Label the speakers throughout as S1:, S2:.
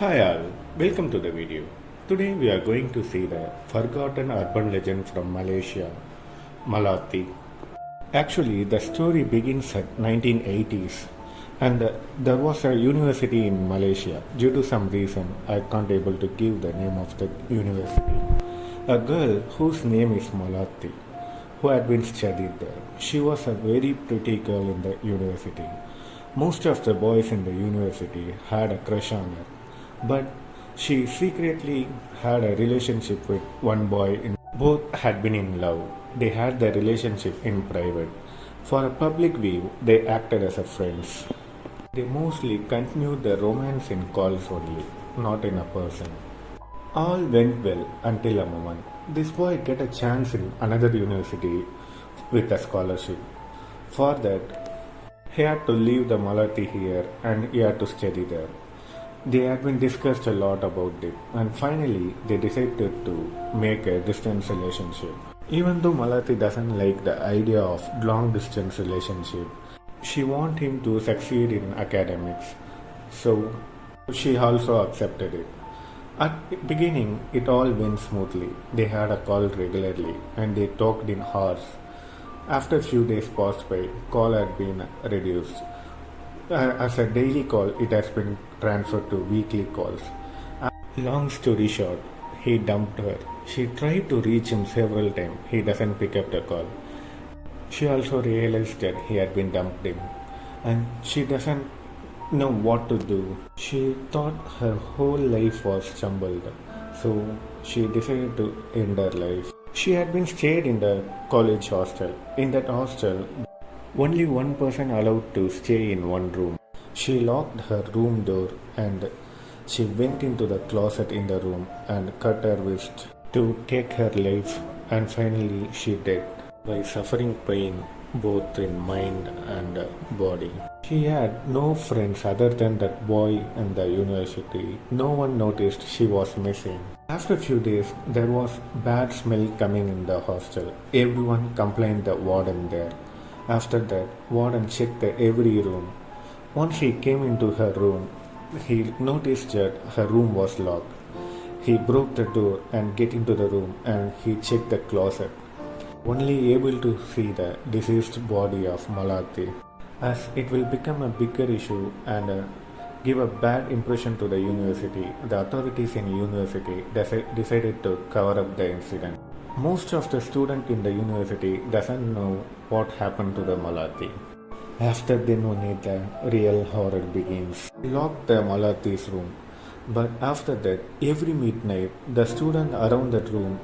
S1: Hi all, welcome to the video. Today we are going to see the forgotten urban legend from Malaysia, MELATI. Actually, the story begins at 1980s and there was a university in Malaysia. Due to some reason, I can't able to give the name of the university. A girl whose name is MELATI, who had been studied there. She was a very pretty girl in the university. Most of the boys in the university had a crush on her. But she secretly had a relationship with one boy. Both had been in love. They had their relationship in private. For a public view, they acted as a friends. They mostly continued their romance in calls only, not in a person. All went well until a moment. This boy get a chance in another university with a scholarship. For that, he had to leave the MELATI here and he had to study there. They had been discussed a lot about it, and finally they decided to make a distance relationship. Even though MELATI doesn't like the idea of long distance relationship, she wants him to succeed in academics, so she also accepted it. At the beginning, it all went smoothly. They had a call regularly and they talked in hours. After a few days passed by, call had been reduced. As a daily call, it has been transferred to weekly calls. Long story short, he dumped her. She tried to reach him several times. He doesn't pick up the call. She also realized that he had been dumped him, and she doesn't know what to do. She thought her whole life was jumbled, so she decided to end her life. She had been stayed in the college hostel. In that hostel, only one person allowed to stay in one room. She locked her room door and she went into the closet in the room and cut her wrist to take her life, and finally she died by suffering pain both in mind and body. She had no friends other than that boy in the university. No one noticed she was missing. After a few days, there was bad smell coming in the hostel. Everyone complained the warden there. After that, warden checked every room. Once he came into her room, he noticed that her room was locked. He broke the door and get into the room and he checked the closet, only able to see the deceased body of MELATI. As it will become a bigger issue and give a bad impression to the university, the authorities in university decided to cover up the incident. Most of the students in the university doesn't know what happened to the MELATI. After they know it, the real horror begins. They locked the MELATI's room, but after that, every midnight, the student around that room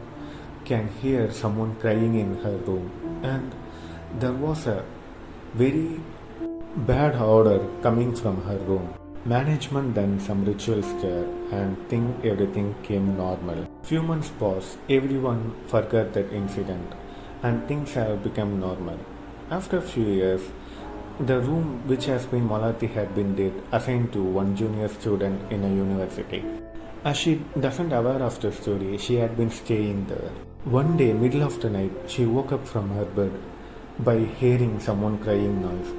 S1: can hear someone crying in her room, and there was a very bad odor coming from her room. Management done some rituals there and think everything came normal. Few months passed, everyone forgot that incident and things have become normal. After a few years, the room which has been MELATI had been dead assigned to one junior student in a university. As she doesn't aware of the story, she had been staying there. One day, middle of the night, she woke up from her bed by hearing someone crying noise.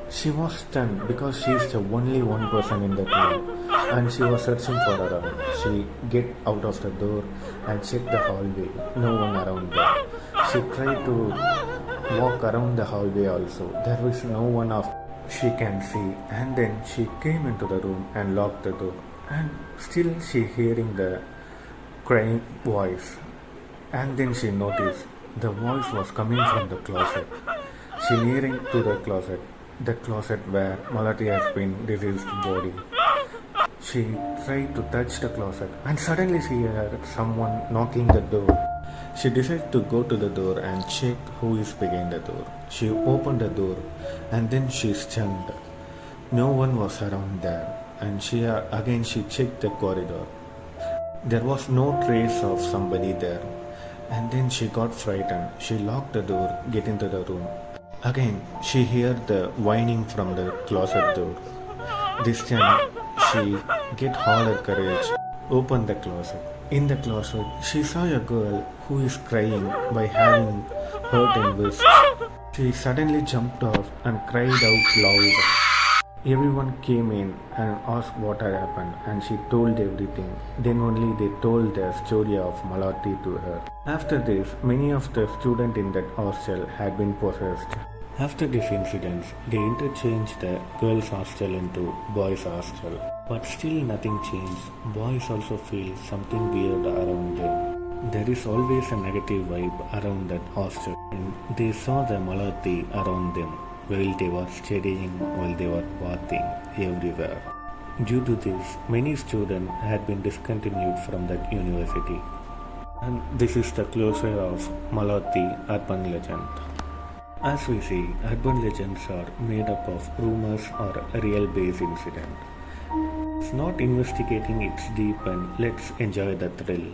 S1: She was stunned because she is the only one person in that room and she was searching for around. She get out of the door and check the hallway. No one around there. She tried to walk around the hallway also. There was no one of she can see, and then she came into the room and locked the door, and still she hearing the crying voice, and then she noticed the voice was coming from the closet. She nearing to the closet where MELATI has been deceased body. She tried to touch the closet and suddenly she heard someone knocking the door. She decided to go to the door and check who is behind the door. She opened the door and then she stunned. No one was around there, and she checked the corridor. There was no trace of somebody there, and then she got frightened. She locked the door, get into the room. Again, she heard the whining from the closet door. This time, she get all her courage, opened the closet. In the closet, she saw a girl who is crying by having hurt in wrist. She suddenly jumped off and cried out loud. Everyone came in and asked what had happened, and she told everything. Then only they told the story of Malati to her. After this, many of the students in that hostel had been possessed. After this incident, they interchanged the girls' hostel into boys' hostel. But still nothing changed. Boys also feel something weird around them. There is always a negative vibe around that hostel. And they saw the Malati around them while they were studying, while they were bathing, everywhere. Due to this, many students had been discontinued from that university. And this is the closure of Malati urban legend. As we see, urban legends are made up of rumors or a real base incident. It's not investigating, it's deep, and let's enjoy the thrill.